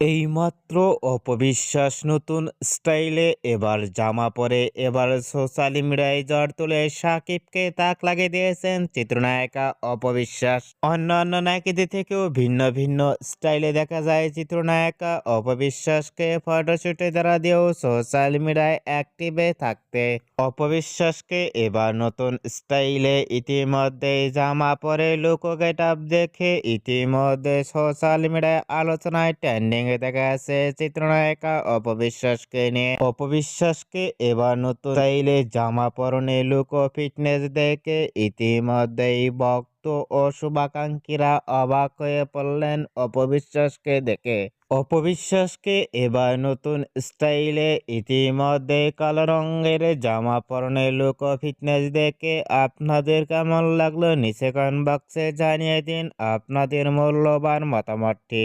এইমাত্র অপবিশ্বাস নতুন স্টাইলে এবার জামা পরে এবার সোশ্যাল মিডিয়ায় ঝড় তুলে সাকিবকে তাক লাগিয়ে দিয়েছেন চিত্রনায়িকা অপবিশ্বাস। অন্যান্য নায়িকাদের থেকেও ভিন্ন ভিন্ন স্টাইলে দেখা যায় চিত্রনায়িকা অপবিশ্বাসকে ফটোশুটে দ্বারা দিয়েও সোশ্যাল মিডিয়ায় অ্যাক্টিভে থাকতে। অপবিশ্বাসকে এবার নতুন স্টাইলে ইতিমধ্যে জামা পরে লুক গেটআপ দেখে ইতিমধ্যে সোশ্যাল মিডিয়ায় আলোচনায় ট্রেন্ডিং দেখা যাচ্ছে চিত্রনায়িকা অপবিশ্বাসকে নিয়ে। অপবিশ্বাসকে এবার নতুন স্টাইলে জামা পরনে লুক ও ফিটনেস দেখে ইতিমধ্যেই ভক্ত ও শুভাকাঙ্ক্ষীরা অবাক হয়ে পড়লেন অপবিশ্বাসকে দেখে। অপবিশ্বাসকে এবার নতুন স্টাইলে ইতিমধ্যে কালো রঙের জামা পরনে লুক ও ফিটনেস দেখে আপনাদের কেমন লাগলো নিচে কমেন্ট বক্সে জানিয়ে দিন আপনাদের মূল্যবান মতামতটি।